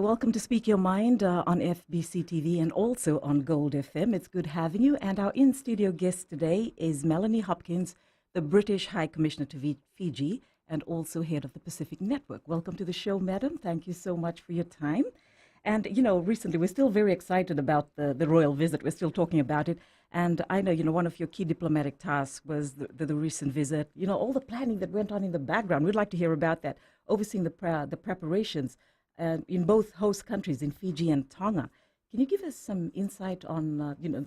Welcome to Speak Your Mind on FBC TV and also on Gold FM. It's good having you. And our in-studio guest today is Melanie Hopkins, the British High Commissioner to Fiji and also head of the Pacific Network. Welcome to the show, madam. Thank you so much for your time. And, recently we're still very excited about the royal visit. We're still talking about it. And I know, one of your key diplomatic tasks was the recent visit. All the planning that went on in the background. We'd like to hear about that, overseeing the preparations in both host countries, in Fiji and Tonga. Can you give us some insight on,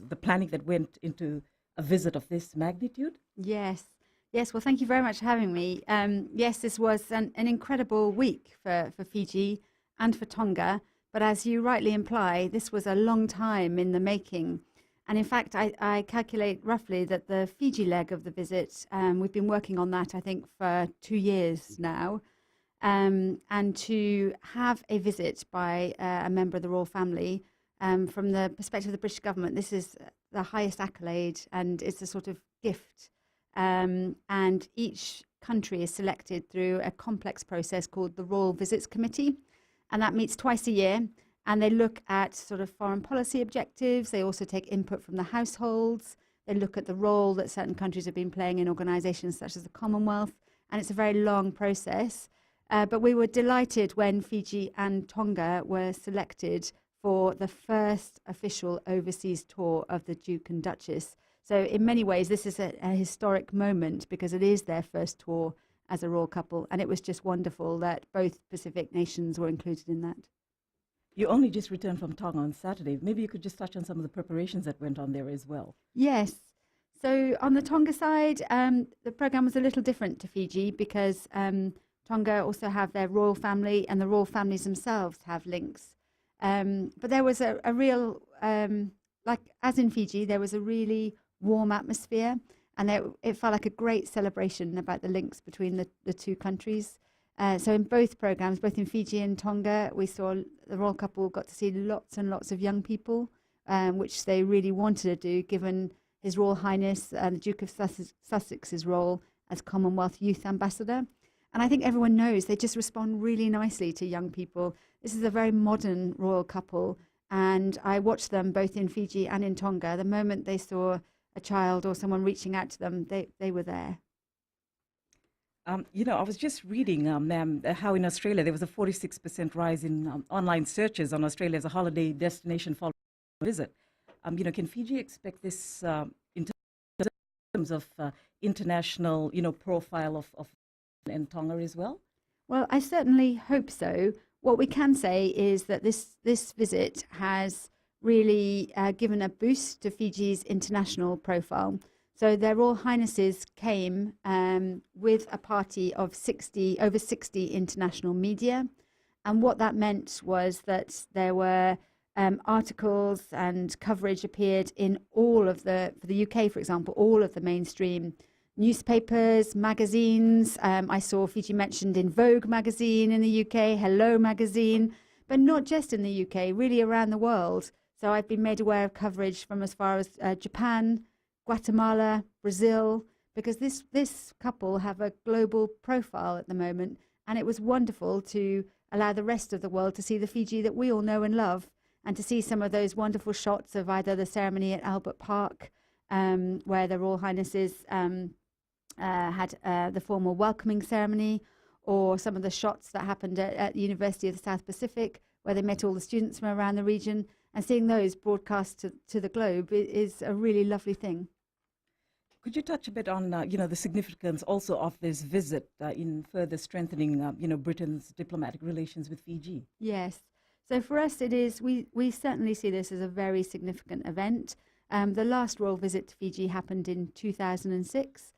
the planning that went into a visit of this magnitude? Yes. Well, thank you very much for having me. Yes, this was an incredible week for Fiji and for Tonga. But as you rightly imply, this was a long time in the making. And in fact, I calculate roughly that the Fiji leg of the visit, we've been working on that, I think, for 2 years now. And to have a visit by a member of the royal family, from the perspective of the British government, this is the highest accolade and it's a sort of gift. And each country is selected through a complex process called the Royal Visits Committee. And that meets twice a year. And they look at sort of foreign policy objectives. They also take input from the households. They look at the role that certain countries have been playing in organisations such as the Commonwealth. And it's a very long process. But we were delighted when Fiji and Tonga were selected for the first official overseas tour of the Duke and Duchess. So in many ways, this is a historic moment because it is their first tour as a royal couple. And it was just wonderful that both Pacific nations were included in that. You only just returned from Tonga on Saturday. Maybe you could just touch on some of the preparations that went on there as well. Yes. So on the Tonga side, the programme was a little different to Fiji because Tonga also have their royal family and the royal families themselves have links. But there was a real, like as in Fiji, there was a really warm atmosphere and it felt like a great celebration about the links between the two countries. So in both programs, both in Fiji and Tonga, we saw the royal couple got to see lots and lots of young people, which they really wanted to do, given His Royal Highness the Duke of Sussex's role as Commonwealth Youth Ambassador. And I think everyone knows they just respond really nicely to young people. This is a very modern royal couple, and I watched them both in Fiji and in Tonga. The moment they saw a child or someone reaching out to them, they were there. I was just reading, ma'am, how in Australia there was a 46% rise in online searches on Australia as a holiday destination following a visit. Can Fiji expect this in terms of international, profile of and Tonga as well? Well, I certainly hope so. What we can say is that this visit has really given a boost to Fiji's international profile. So their Royal Highnesses came with a party of over 60 international media. And what that meant was that there were articles and coverage appeared in all of for the UK, for example, all of the mainstream newspapers, magazines. I saw Fiji mentioned in Vogue magazine in the UK, Hello magazine, but not just in the UK, really around the world. So I've been made aware of coverage from as far as Japan, Guatemala, Brazil, because this couple have a global profile at the moment. And it was wonderful to allow the rest of the world to see the Fiji that we all know and love, and to see some of those wonderful shots of either the ceremony at Albert Park, where the Royal Highnesses had the formal welcoming ceremony, or some of the shots that happened at the University of the South Pacific, where they met all the students from around the region. And seeing those broadcast to the globe is a really lovely thing. Could you touch a bit on, the significance also of this visit in further strengthening, Britain's diplomatic relations with Fiji? Yes. So for us, it is, we certainly see this as a very significant event. The last royal visit to Fiji happened in 2006,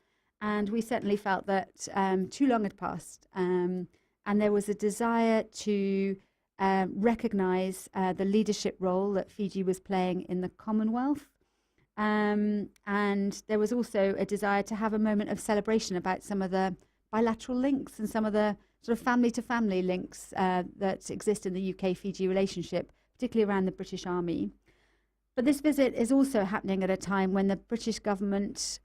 and we certainly felt that too long had passed. And there was a desire to recognise the leadership role that Fiji was playing in the Commonwealth. And there was also a desire to have a moment of celebration about some of the bilateral links and some of the sort of family-to-family links that exist in the UK-Fiji relationship, particularly around the British Army. But this visit is also happening at a time when the British government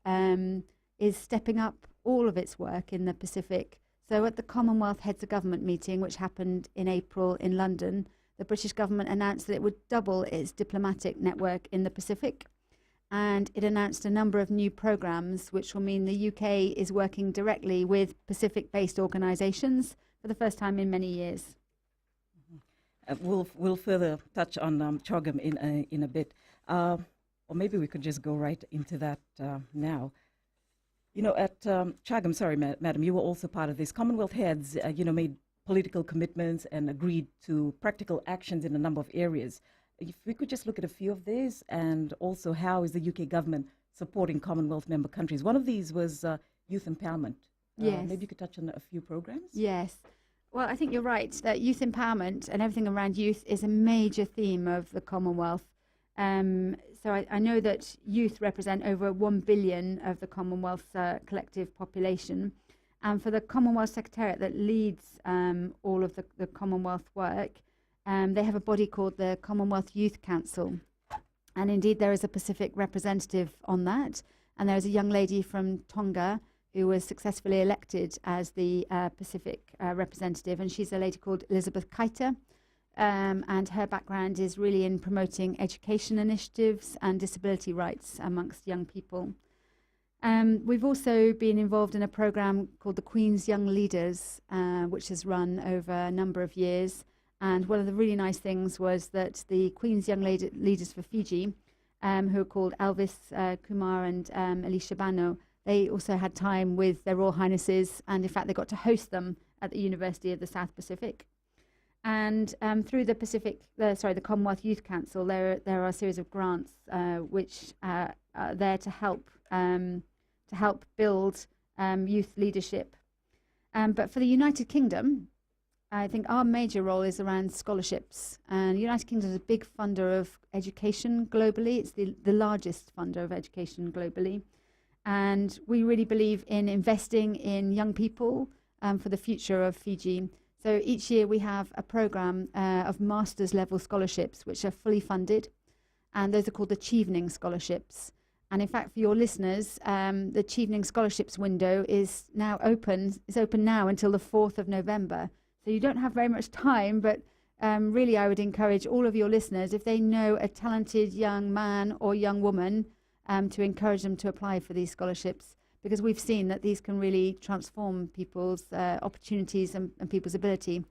is stepping up all of its work in the Pacific. So at the Commonwealth Heads of Government meeting, which happened in April in London, the British government announced that it would double its diplomatic network in the Pacific. And it announced a number of new programs, which will mean the UK is working directly with Pacific-based organisations for the first time in many years. We'll further touch on CHOGM in a bit, or maybe we could just go right into that now. You know, at CHOGM, sorry, madam, you were also part of this. Commonwealth heads, made political commitments and agreed to practical actions in a number of areas. If we could just look at a few of these, and also how is the UK government supporting Commonwealth member countries? One of these was youth empowerment. Yes. Maybe you could touch on a few programs? Yes. Well, I think you're right that youth empowerment and everything around youth is a major theme of the Commonwealth. So I know that youth represent over 1 billion of the Commonwealth's collective population. And for the Commonwealth Secretariat that leads all of the Commonwealth work, they have a body called the Commonwealth Youth Council. And indeed, there is a Pacific representative on that. And there is a young lady from Tonga who was successfully elected as the Pacific representative. And she's a lady called Elizabeth Kaita. And her background is really in promoting education initiatives and disability rights amongst young people. We've also been involved in a program called the Queen's Young Leaders, which has run over a number of years. And one of the really nice things was that the Queen's Young Leaders for Fiji, who are called Elvis Kumar and Alicia Bano, they also had time with their Royal Highnesses, and in fact they got to host them at the University of the South Pacific. And through the Commonwealth Youth Council, there are a series of grants which are there to help build youth leadership. But for the United Kingdom, I think our major role is around scholarships. And the United Kingdom is a big funder of education globally. It's the largest funder of education globally. And we really believe in investing in young people for the future of Fiji. So each year we have a program of master's level scholarships, which are fully funded. And those are called the Chevening Scholarships. And in fact, for your listeners, the Chevening Scholarships window is now open. It's open now until the 4th of November. So you don't have very much time, but really I would encourage all of your listeners, if they know a talented young man or young woman, to encourage them to apply for these scholarships, because we've seen that these can really transform people's opportunities and people's ability.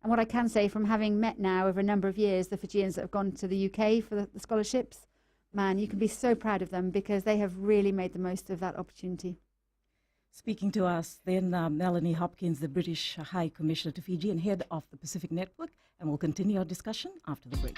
And what I can say, from having met now over a number of years the Fijians that have gone to the UK for the scholarships, man, you can be so proud of them because they have really made the most of that opportunity. Speaking to us then, Melanie Hopkins, the British High Commissioner to Fiji and head of the Pacific Network, and we'll continue our discussion after the break.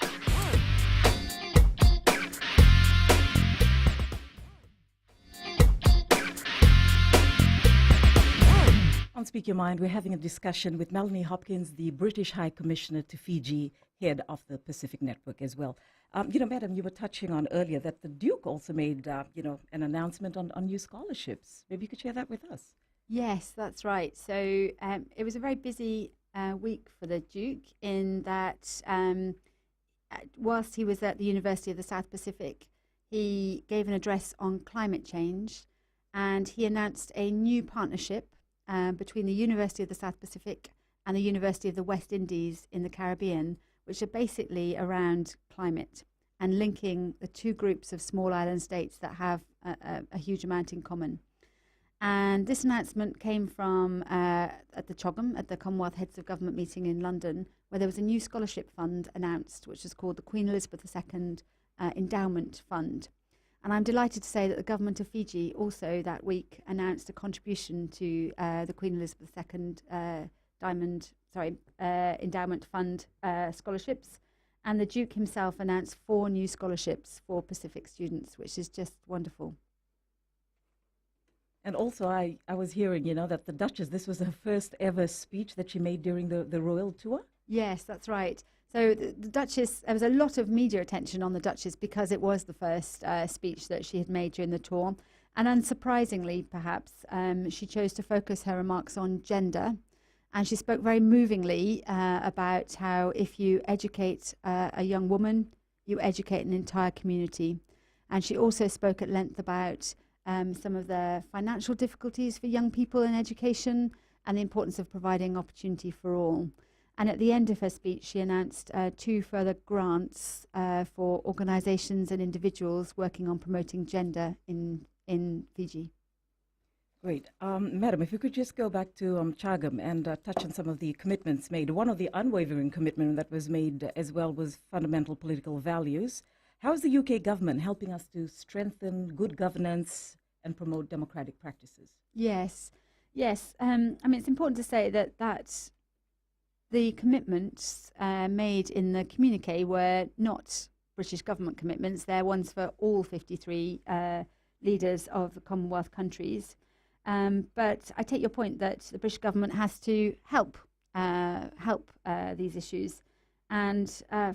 On Speak Your Mind, we're having a discussion with Melanie Hopkins, the British High Commissioner to Fiji, head of the Pacific Network as well. Madam, you were touching on earlier that the Duke also made, an announcement on new scholarships. Maybe you could share that with us. Yes, that's right. So it was a very busy week for the Duke in that whilst he was at the University of the South Pacific, he gave an address on climate change, and he announced a new partnership between the University of the South Pacific and the University of the West Indies in the Caribbean, which are basically around climate and linking the two groups of small island states that have a huge amount in common. And this announcement came from at the CHOGM, at the Commonwealth Heads of Government meeting in London, where there was a new scholarship fund announced, which is called the Queen Elizabeth II Endowment Fund. And I'm delighted to say that the government of Fiji also that week announced a contribution to the Queen Elizabeth II Endowment Fund scholarships. And the Duke himself announced 4 new scholarships for Pacific students, which is just wonderful. And also, I was hearing, that the Duchess, this was her first ever speech that she made during the royal tour? Yes, that's right. So the Duchess, there was a lot of media attention on the Duchess because it was the first speech that she had made during the tour. And unsurprisingly, perhaps, she chose to focus her remarks on gender. And she spoke very movingly about how if you educate a young woman, you educate an entire community. And she also spoke at length about some of the financial difficulties for young people in education and the importance of providing opportunity for all. And at the end of her speech, she announced 2 further grants for organisations and individuals working on promoting gender in Fiji. Great. Madam, if you could just go back to CHAGM and touch on some of the commitments made. One of the unwavering commitment that was made as well was fundamental political values. How is the UK government helping us to strengthen good governance and promote democratic practices? Yes. I mean, it's important to say that the commitments made in the communique were not British government commitments. They're ones for all 53 leaders of the Commonwealth countries. But I take your point that the British government has to help these issues. And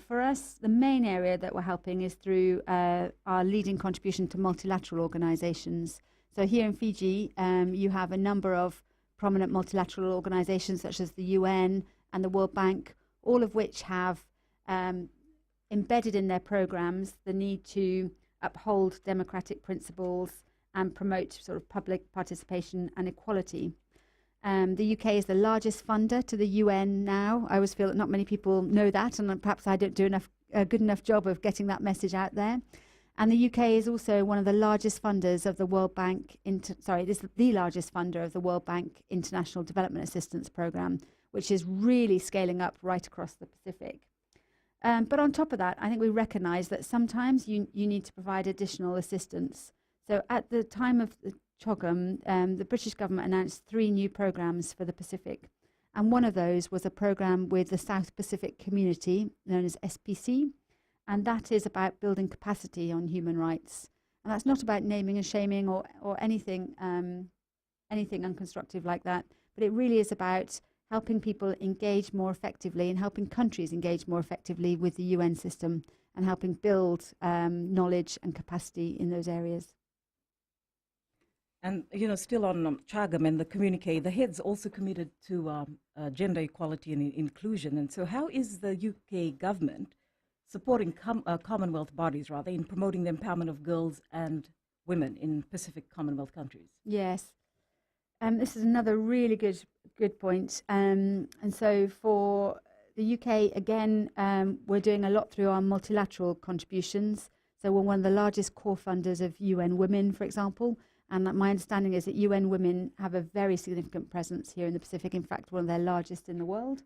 for us, the main area that we're helping is through our leading contribution to multilateral organisations. So here in Fiji, you have a number of prominent multilateral organisations such as the UN and the World Bank, all of which have embedded in their programmes the need to uphold democratic principles and promote sort of public participation and equality. The UK is the largest funder to the UN now. I always feel that not many people know that, and perhaps I don't do a good enough job of getting that message out there. And the UK is also one of the largest funders of the World Bank. It is the largest funder of the World Bank International Development Assistance Programme, which is really scaling up right across the Pacific. But on top of that, I think we recognise that sometimes you need to provide additional assistance. So at the time of the CHOGM, the British government announced 3 new programmes for the Pacific. And one of those was a programme with the South Pacific Community, known as SPC. And that is about building capacity on human rights. And that's not about naming and shaming or anything unconstructive like that. But it really is about helping people engage more effectively and helping countries engage more effectively with the UN system and helping build knowledge and capacity in those areas. And, still on CHAGM and the communique, the heads also committed to gender equality and inclusion. And so how is the UK government supporting Commonwealth bodies, rather, in promoting the empowerment of girls and women in Pacific Commonwealth countries? Yes. This is another really good point. And so for the UK, again, we're doing a lot through our multilateral contributions. So we're one of the largest core funders of UN Women, for example. And my understanding is that UN Women have a very significant presence here in the Pacific, in fact, one of their largest in the world.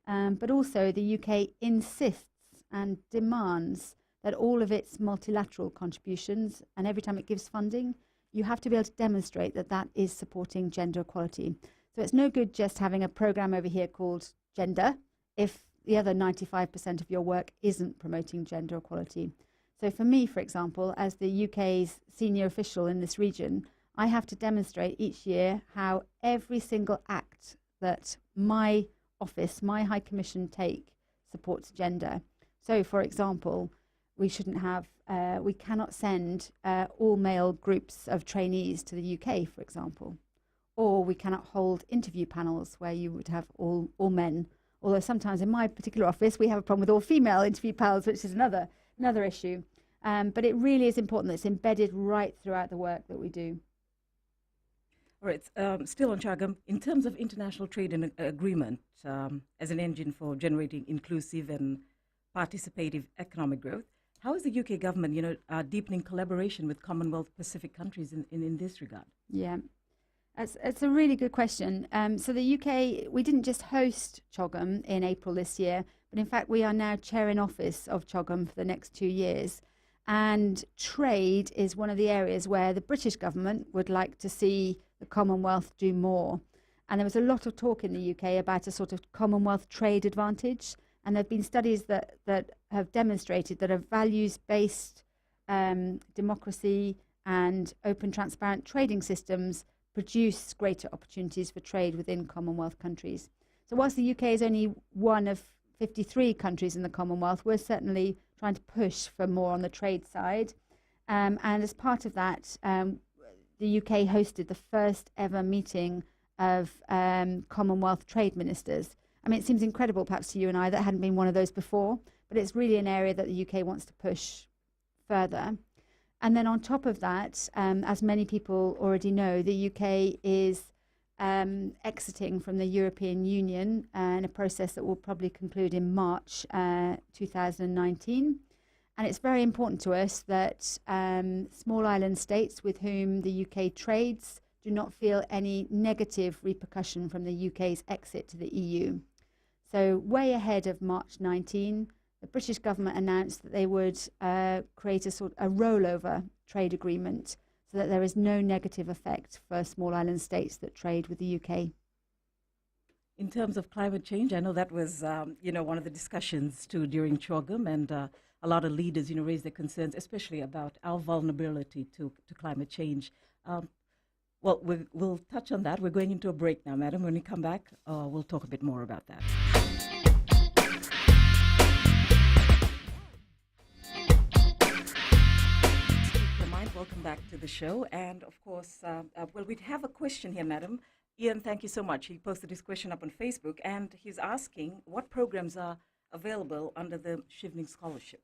But also the UK insists and demands that all of its multilateral contributions, and every time it gives funding, you have to be able to demonstrate that that is supporting gender equality. So it's no good just having a program over here called Gender if the other 95% of your work isn't promoting gender equality. So for me, for example, as the UK's senior official in this region, I have to demonstrate each year how every single act that my office, my High Commission take supports gender. So, for example, we cannot send all male groups of trainees to the UK, for example. Or we cannot hold interview panels where you would have all men. Although sometimes in my particular office, we have a problem with all female interview panels, which is another issue. But it really is important that it's embedded right throughout the work that we do. All right, still on CHAGM, in terms of international trade and agreement as an engine for generating inclusive and participative economic growth, how is the UK government, deepening collaboration with Commonwealth Pacific countries in this regard? Yeah, it's a really good question. So the UK, we didn't just host CHOGM in April this year, but in fact we are now chair in office of CHOGM for the next 2 years. And trade is one of the areas where the British government would like to see the Commonwealth do more. And there was a lot of talk in the UK about a sort of Commonwealth trade advantage. And there have been studies that have demonstrated that a values-based democracy and open, transparent trading systems produce greater opportunities for trade within Commonwealth countries. So whilst the UK is only one of 53 countries in the Commonwealth, we're certainly trying to push for more on the trade side. And as part of that, the UK hosted the first ever meeting of Commonwealth trade ministers. I mean, it seems incredible perhaps to you and I that hadn't been one of those before, but it's really an area that the UK wants to push further. And then on top of that, as many people already know, the UK is exiting from the European Union in a process that will probably conclude in March 2019. And it's very important to us that small island states with whom the UK trades do not feel any negative repercussion from the UK's exit to the EU. So way ahead of March 19, the British government announced that they would create a rollover trade agreement so that there is no negative effect for small island states that trade with the UK. In terms of climate change, I know that was, one of the discussions too during CHOGM, and a lot of leaders, raised their concerns, especially about our vulnerability to climate change. Well, we'll touch on that. We're going into a break now, madam. When we come back, we'll talk a bit more about that. Welcome back to the show. And of course, we have a question here, madam. Ian, thank you so much. He posted his question up on Facebook, and he's asking what programs are available under the Chevening Scholarship.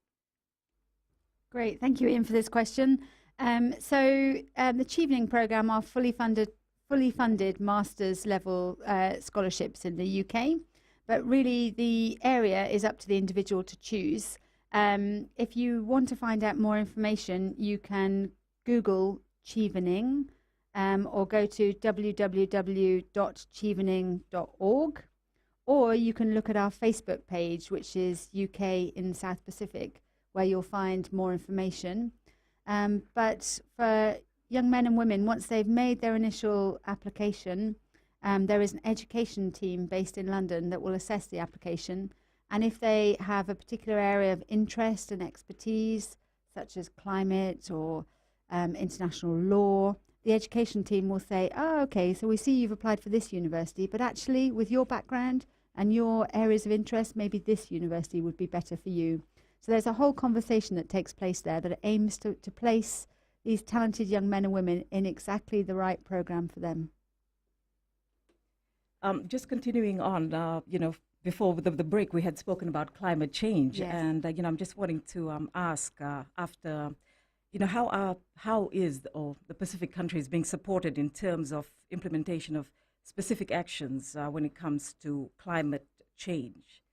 Great. Thank you, Ian, for this question. The Chevening program are fully funded master's level scholarships in the UK, but really the area is up to the individual to choose. If you want to find out more information, you can Google Chevening or go to www.chevening.org, or you can look at our Facebook page, which is UK in South Pacific, where you'll find more information. But for young men and women, once they've made their initial application, there is an education team based in London that will assess the application. And if they have a particular area of interest and expertise, such as climate or international law, the education team will say, okay, so we see you've applied for this university, but actually with your background and your areas of interest, maybe this university would be better for you. So there's a whole conversation that takes place there that aims to place these talented young men and women in exactly the right program for them. Just continuing on, before the break, we had spoken about climate change. Yes. And, I'm just wanting to ask after, how is the Pacific countries being supported in terms of implementation of specific actions when it comes to climate change?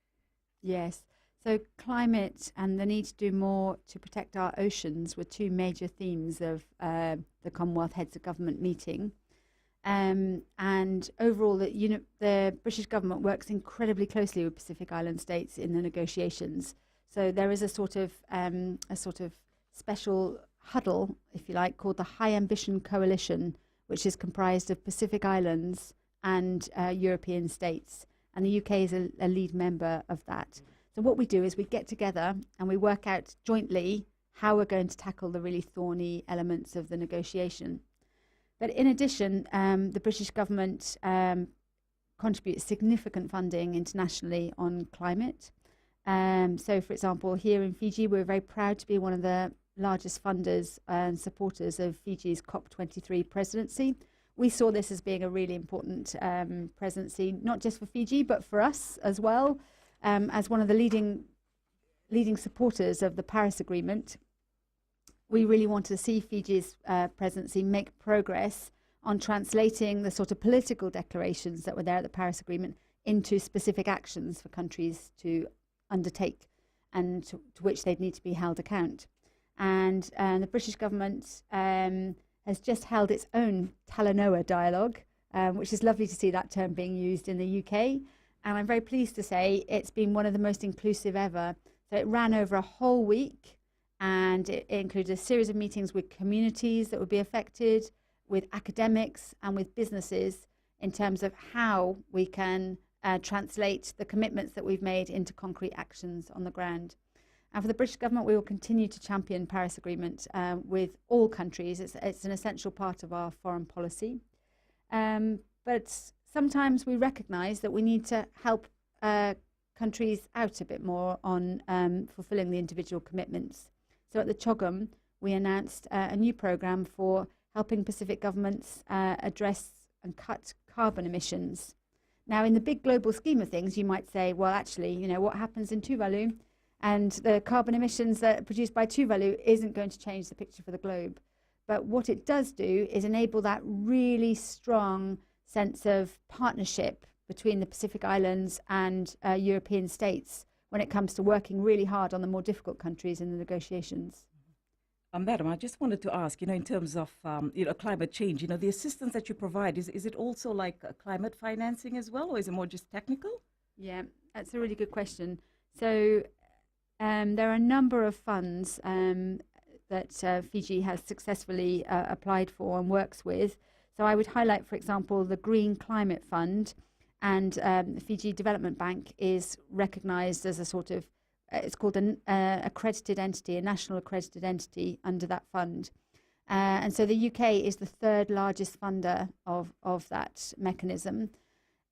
Yes. So climate and the need to do more to protect our oceans were two major themes of the Commonwealth Heads of Government meeting. And overall, the British government works incredibly closely with Pacific Island states in the negotiations. So there is a sort of special huddle, if you like, called the High Ambition Coalition, which is comprised of Pacific Islands and European states. And the UK is a lead member of that. So what we do is we get together and we work out jointly how we're going to tackle the really thorny elements of the negotiation. But in addition, the British government contributes significant funding internationally on climate. So, for example, here in Fiji, we're very proud to be one of the largest funders and supporters of Fiji's COP23 presidency. We saw this as being a really important presidency, not just for Fiji, but for us as well, as one of the leading supporters of the Paris Agreement. We really want to see Fiji's presidency make progress on translating the sort of political declarations that were there at the Paris Agreement into specific actions for countries to undertake and to which they'd need to be held account. And the British government has just held its own Talanoa dialogue, which is lovely to see that term being used in the UK. And I'm very pleased to say it's been one of the most inclusive ever. So it ran over a whole week, and it included a series of meetings with communities that would be affected, with academics and with businesses in terms of how we can translate the commitments that we've made into concrete actions on the ground. And for the British government, we will continue to champion Paris Agreement with all countries. It's an essential part of our foreign policy. But sometimes we recognise that we need to help countries out a bit more on fulfilling the individual commitments. So at the CHOGM, we announced a new programme for helping Pacific governments address and cut carbon emissions. Now, in the big global scheme of things, you might say, well, actually, what happens in Tuvalu and the carbon emissions that are produced by Tuvalu isn't going to change the picture for the globe. But what it does do is enable that really strong sense of partnership between the Pacific Islands and European states when it comes to working really hard on the more difficult countries in the negotiations. Madam, I just wanted to ask, in terms of, climate change, the assistance that you provide, is it also like climate financing as well, or is it more just technical? Yeah, that's a really good question. So there are a number of funds that Fiji has successfully applied for and works with. So I would highlight, for example, the Green Climate Fund, and the Fiji Development Bank is recognised as a sort of, it's called an accredited entity, a national accredited entity under that fund. And so the UK is the third largest funder of that mechanism.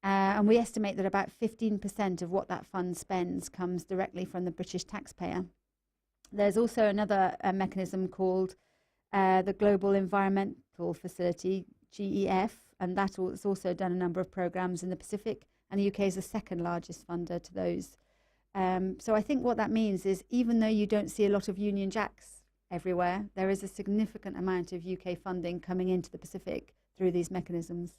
And we estimate that about 15% of what that fund spends comes directly from the British taxpayer. There's also another mechanism called the Global Environmental Facility, GEF, and that has also done a number of programs in the Pacific, and the UK is the second largest funder to those. So I think what that means is, even though you don't see a lot of Union Jacks everywhere, there is a significant amount of UK funding coming into the Pacific through these mechanisms.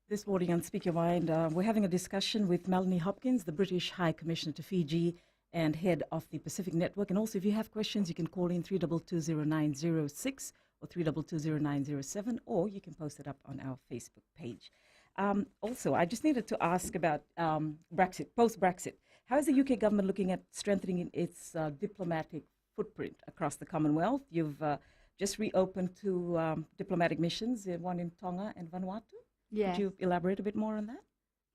This morning on Speak Your Mind, we're having a discussion with Melanie Hopkins, the British High Commissioner to Fiji and head of the Pacific Network. And also, if you have questions, you can call in 3220906 or 3220907, or you can post it up on our Facebook page. Also, I just needed to ask about Brexit, post-Brexit. How is the UK government looking at strengthening its diplomatic footprint across the Commonwealth? You've just reopened two diplomatic missions, one in Tonga and Vanuatu. Yeah. Could you elaborate a bit more on that?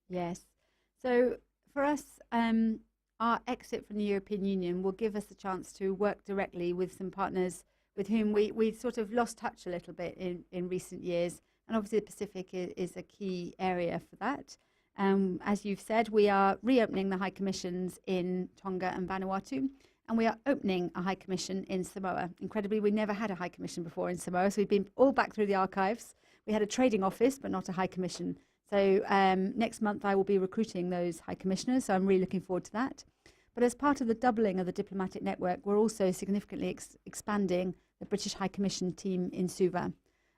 Yes. So for us, our exit from the European Union will give us a chance to work directly with some partners with whom we sort of lost touch a little bit in recent years. And obviously the Pacific is a key area for that. As you've said, we are reopening the High Commissions in Tonga and Vanuatu, and we are opening a High Commission in Samoa. Incredibly, we never had a High Commission before in Samoa, so we've been all back through the archives. We had a trading office, but not a High Commission. So next month I will be recruiting those High Commissioners, so I'm really looking forward to that. But as part of the doubling of the diplomatic network, we're also significantly expanding the British High Commission team in Suva.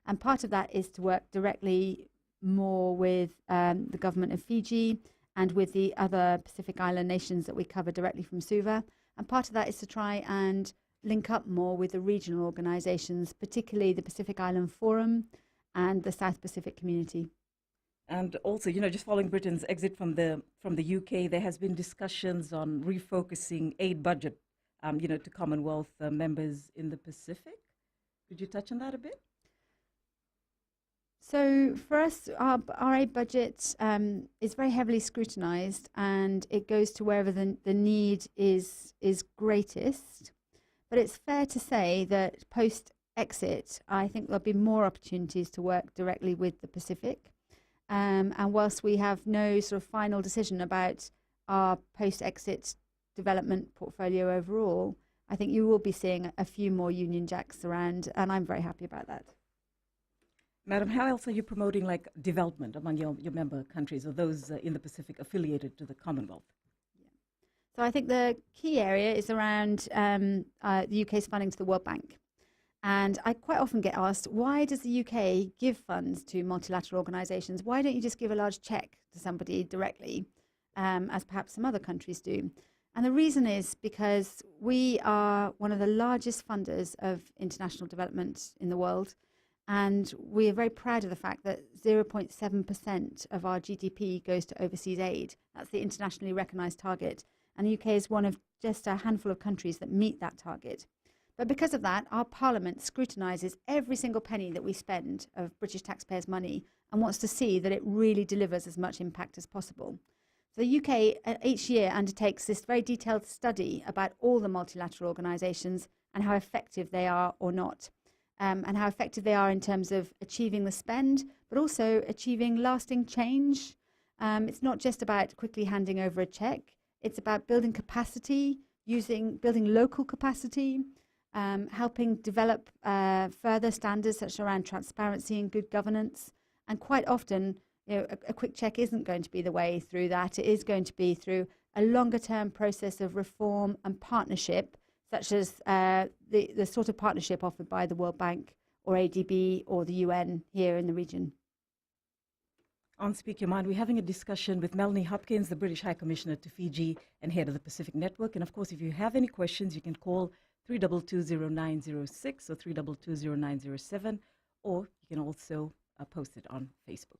And part of that is to work directly more with the government of Fiji and with the other Pacific Island nations that we cover directly from Suva. And part of that is to try and link up more with the regional organisations, particularly the Pacific Island Forum and the South Pacific Community. And also, just following Britain's exit from the UK, there has been discussions on refocusing aid budget, to Commonwealth members in the Pacific. Could you touch on that a bit? So for us, our aid budget is very heavily scrutinised, and it goes to wherever the need is greatest. But it's fair to say that post-exit, I think there'll be more opportunities to work directly with the Pacific. And whilst we have no sort of final decision about our post-exit development portfolio overall, I think you will be seeing a few more Union Jacks around, and I'm very happy about that. Madam, how else are you promoting development among your member countries or those in the Pacific affiliated to the Commonwealth? Yeah. So I think the key area is around the UK's funding to the World Bank. And I quite often get asked, why does the UK give funds to multilateral organisations? Why don't you just give a large cheque to somebody directly, as perhaps some other countries do? And the reason is because we are one of the largest funders of international development in the world. And we are very proud of the fact that 0.7% of our GDP goes to overseas aid. That's the internationally recognised target. And the UK is one of just a handful of countries that meet that target. But because of that, our Parliament scrutinises every single penny that we spend of British taxpayers' money and wants to see that it really delivers as much impact as possible. So the UK each year undertakes this very detailed study about all the multilateral organisations and how effective they are or not, and how effective they are in terms of achieving the spend, but also achieving lasting change. It's not just about quickly handing over a cheque. It's about building capacity, building local capacity, helping develop further standards such as around transparency and good governance. And quite often, a quick check isn't going to be the way through that. It is going to be through a longer term process of reform and partnership, such as the sort of partnership offered by the World Bank or ADB or the UN here in the region. On Speak Your Mind, we're having a discussion with Melanie Hopkins, the British High Commissioner to Fiji and head of the Pacific Network. And of course, if you have any questions, you can call 3220906 or 3220907, or you can also post it on Facebook.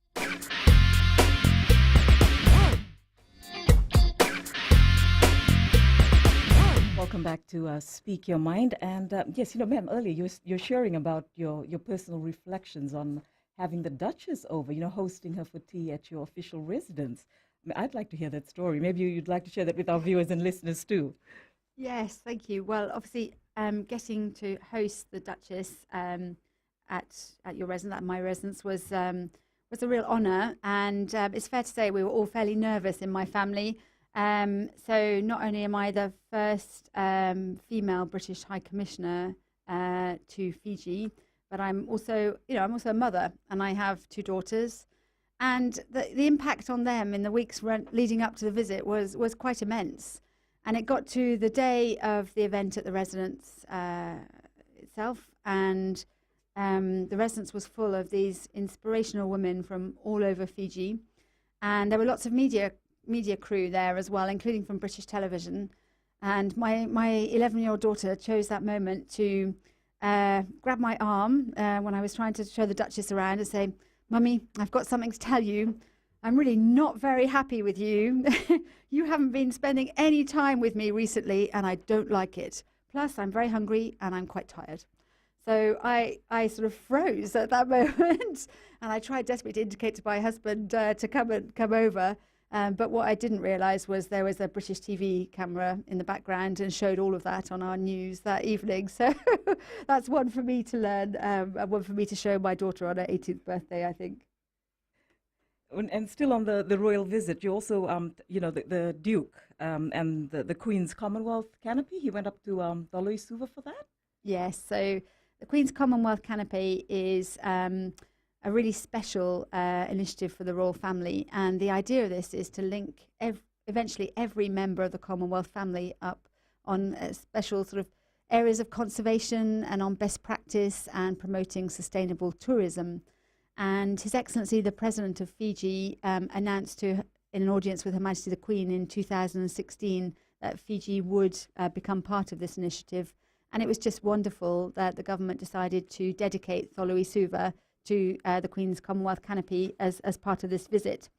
Welcome back to Speak Your Mind. And yes, ma'am, earlier you're sharing about your personal reflections on having the Duchess over, hosting her for tea at your official residence. I mean, I'd like to hear that story. Maybe you'd like to share that with our viewers and listeners too. Yes, thank you. Well, obviously, getting to host the Duchess at your residence, at my residence, was a real honour. And it's fair to say we were all fairly nervous in my family. So not only am I the first female British High Commissioner to Fiji, but I'm also a mother, and I have two daughters. And the impact on them in the weeks leading up to the visit was quite immense. And it got to the day of the event at the residence itself, and the residence was full of these inspirational women from all over Fiji. And there were lots of media crew there as well, including from British television. And my 11-year-old daughter chose that moment to grab my arm when I was trying to show the Duchess around and say, "Mummy, I've got something to tell you. I'm really not very happy with you. You haven't been spending any time with me recently, and I don't like it. Plus, I'm very hungry and I'm quite tired." So I sort of froze at that moment, and I tried desperately to indicate to my husband to come over. But what I didn't realise was there was a British TV camera in the background and showed all of that on our news that evening. So that's one for me to learn, and one for me to show my daughter on her 18th birthday, I think. And still on the royal visit, you also, the Duke and the Queen's Commonwealth canopy, he went up to Tholoi Suva for that? Yes, so the Queen's Commonwealth canopy is a really special initiative for the royal family. And the idea of this is to link eventually every member of the Commonwealth family up on special sort of areas of conservation and on best practice and promoting sustainable tourism. And His Excellency, the President of Fiji, announced in an audience with Her Majesty the Queen in 2016 that Fiji would become part of this initiative. And it was just wonderful that the government decided to dedicate Tholoi Suva to the Queen's Commonwealth canopy as part of this visit.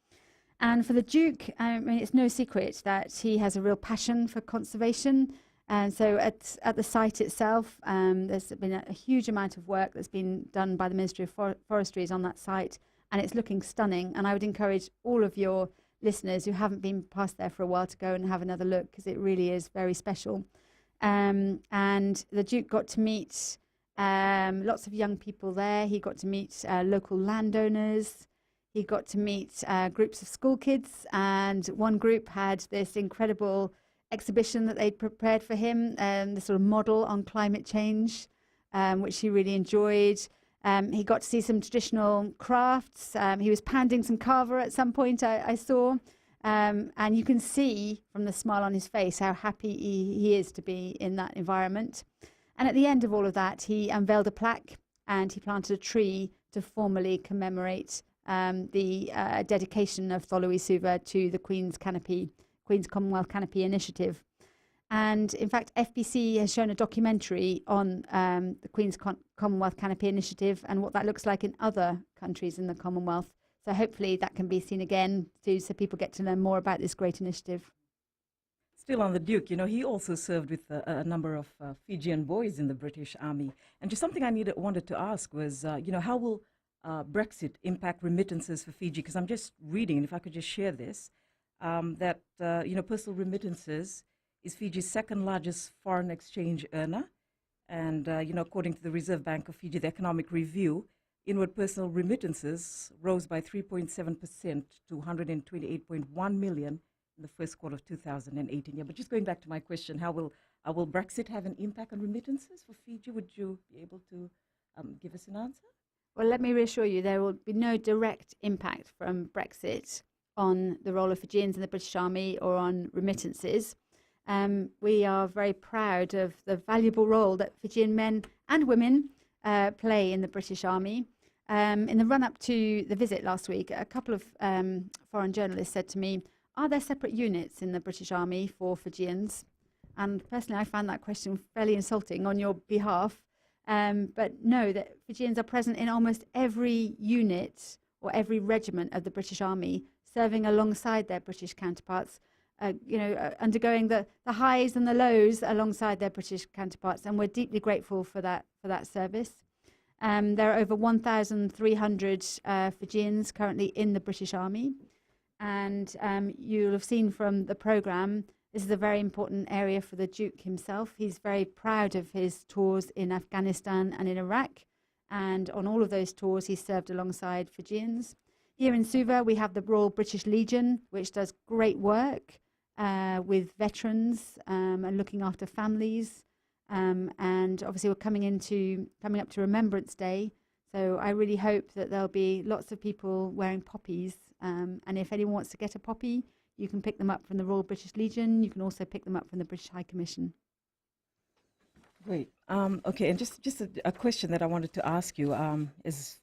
And for the Duke, I mean, it's no secret that he has a real passion for conservation. And so at the site itself, there's been a huge amount of work that's been done by the Ministry of Forestry on that site, and it's looking stunning. And I would encourage all of your listeners who haven't been past there for a while to go and have another look, because it really is very special. And the Duke got to meet lots of young people there. He got to meet local landowners. He got to meet groups of school kids, and one group had this incredible exhibition that they'd prepared for him, the sort of model on climate change, which he really enjoyed. He got to see some traditional crafts. He was pounding some kava at some point, I saw. And you can see from the smile on his face how happy he is to be in that environment. And at the end of all of that, he unveiled a plaque and he planted a tree to formally commemorate the dedication of Tholoi Suva to the Queen's Commonwealth Canopy Initiative. And in fact, FBC has shown a documentary on the Queen's Commonwealth Canopy Initiative and what that looks like in other countries in the Commonwealth. So hopefully that can be seen again too, so people get to learn more about this great initiative. Still on the Duke, he also served with a number of Fijian boys in the British Army. And just something I wanted to ask was, how will Brexit impact remittances for Fiji? Because I'm just reading, and if I could just share this, that personal remittances is Fiji's second largest foreign exchange earner. And, according to the Reserve Bank of Fiji, the Economic Review, inward personal remittances rose by 3.7% to 128.1 million in the first quarter of 2018. Yeah, but just going back to my question, how will Brexit have an impact on remittances for Fiji? Would you be able to give us an answer? Well, let me reassure you, there will be no direct impact from Brexit on the role of Fijians in the British Army or on remittances. We are very proud of the valuable role that Fijian men and women play in the British Army. In the run-up to the visit last week, a couple of foreign journalists said to me, are there separate units in the British Army for Fijians? And personally, I found that question fairly insulting on your behalf. But no, that Fijians are present in almost every unit or every regiment of the British Army, serving alongside their British counterparts, undergoing the highs and the lows alongside their British counterparts. And we're deeply grateful for that service. There are over 1,300 Fijians currently in the British Army. And you'll have seen from the programme, this is a very important area for the Duke himself. He's very proud of his tours in Afghanistan and in Iraq. And on all of those tours, he served alongside Fijians. Here in Suva, we have the Royal British Legion, which does great work with veterans and looking after families. And obviously, we're coming up to Remembrance Day. So I really hope that there'll be lots of people wearing poppies. And if anyone wants to get a poppy, you can pick them up from the Royal British Legion. You can also pick them up from the British High Commission. Great. Okay, and just a question that I wanted to ask you is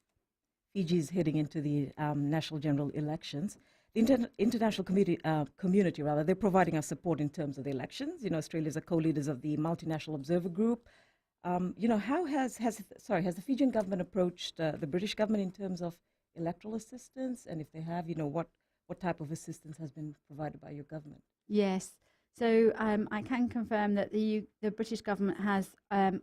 Fiji's heading into the national general elections. The international community, they're providing us support in terms of the elections. Australia's a co-leaders of the Multinational Observer Group. How has the Fijian government approached the British government in terms of electoral assistance? And if they have, what type of assistance has been provided by your government? Yes. So I can confirm that the British government has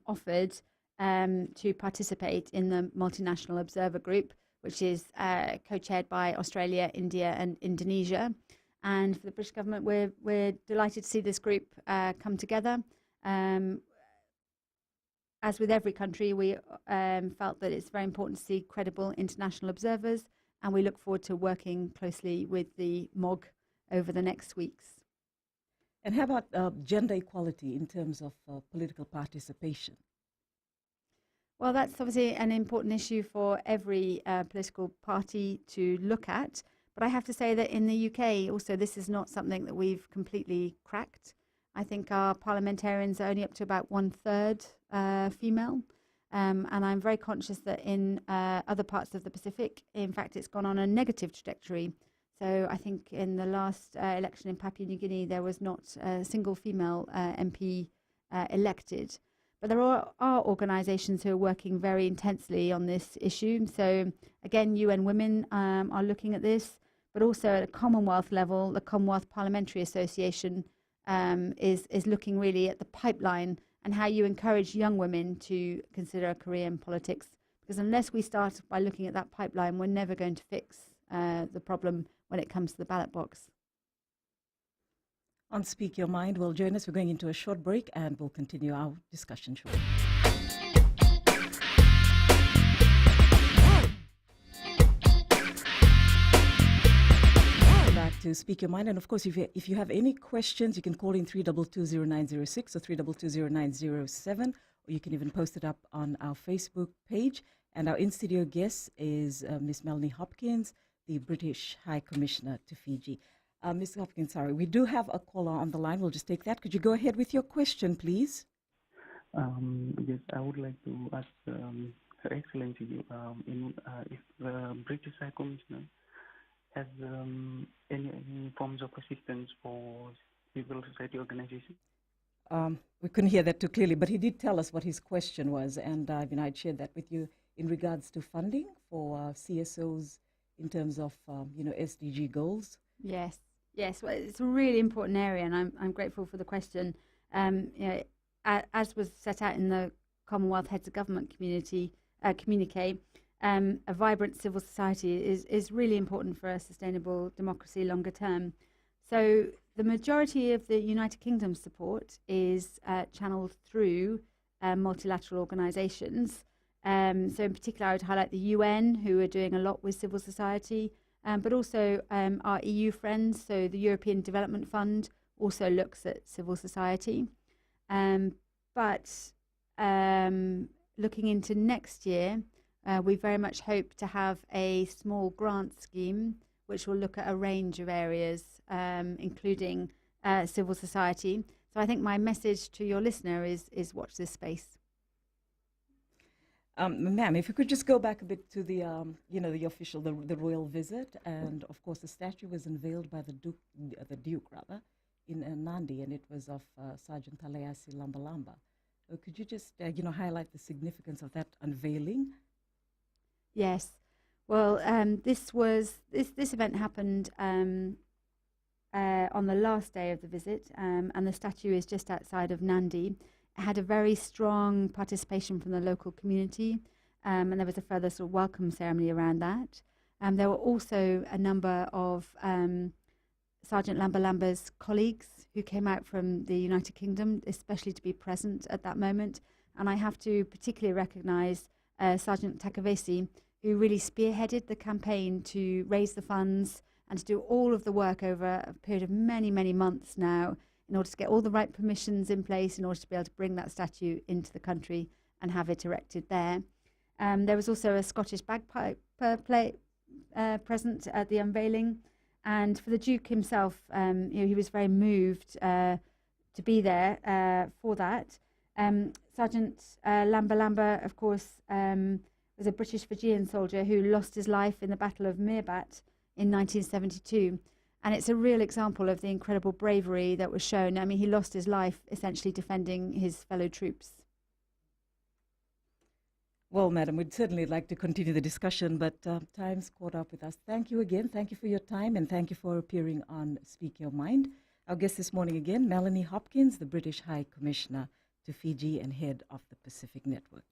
offered to participate in the Multinational Observer Group, which is co-chaired by Australia, India and Indonesia. And for the British government, we're delighted to see this group come together. As with every country, we felt that it's very important to see credible international observers, and we look forward to working closely with the MOG over the next weeks. And how about gender equality in terms of political participation? Well, that's obviously an important issue for every political party to look at. But I have to say that in the UK, also, this is not something that we've completely cracked. I think our parliamentarians are only up to about 1/3 female. And I'm very conscious that in other parts of the Pacific, in fact, it's gone on a negative trajectory. So I think in the last election in Papua New Guinea, there was not a single female MP elected. But there are organisations who are working very intensely on this issue. So again, UN Women are looking at this, but also at a Commonwealth level, the Commonwealth Parliamentary Association is looking really at the pipeline and how you encourage young women to consider a career in politics. Because unless we start by looking at that pipeline, we're never going to fix the problem when it comes to the ballot box. On Speak Your Mind will join us. We're going into a short break and we'll continue our discussion shortly. Back to Speak Your Mind. And of course, if you have any questions, you can call in 3220906 or 3220907, or you can even post it up on our Facebook page. And our in-studio guest is Miss Melanie Hopkins, the British High Commissioner to Fiji. Ms. Hopkins, sorry, we do have a caller on the line. We'll just take that. Could you go ahead with your question, please? Yes, I would like to ask Her Excellency if the British High Commissioner has any forms of assistance for civil society organizations. We couldn't hear that too clearly, but he did tell us what his question was, and I'd shared that with you in regards to funding for CSOs in terms of SDG goals. Yes, well, it's a really important area, and I'm grateful for the question. As was set out in the Commonwealth Heads of Government communique, a vibrant civil society is really important for a sustainable democracy longer term. So the majority of the United Kingdom's support is channeled through multilateral organisations. So in particular, I would highlight the UN, who are doing a lot with civil society, but also our EU friends. So the European Development Fund also looks at civil society. But looking into next year, we very much hope to have a small grant scheme which will look at a range of areas, including civil society. So I think my message to your listener is watch this space. Ma'am, if you could just go back a bit to the, the official, the royal visit, and of course the statue was unveiled by the Duke rather, in Nandi, and it was of Sergeant Taleasi Lambalamba. Could you just, highlight the significance of that unveiling? Yes. Well, this event happened on the last day of the visit, and the statue is just outside of Nandi. It had a very strong participation from the local community, and there was a further sort of welcome ceremony around that. There were also a number of Sergeant Lambalamba's colleagues who came out from the United Kingdom, especially to be present at that moment. And I have to particularly recognise Sergeant Takavesi, who really spearheaded the campaign to raise the funds and to do all of the work over a period of many, many months now, in order to get all the right permissions in place in order to be able to bring that statue into the country and have it erected there. There was also a Scottish bagpipe play present at the unveiling. And for the Duke himself, he was very moved to be there for that. Sergeant Lambalamba, of course, was a British Fijian soldier who lost his life in the Battle of Mirbat in 1972. And it's a real example of the incredible bravery that was shown. I mean, he lost his life essentially defending his fellow troops. Well, madam, we'd certainly like to continue the discussion, but time's caught up with us. Thank you again. Thank you for your time, and thank you for appearing on Speak Your Mind. Our guest this morning again, Melanie Hopkins, the British High Commissioner to Fiji and head of the Pacific Network.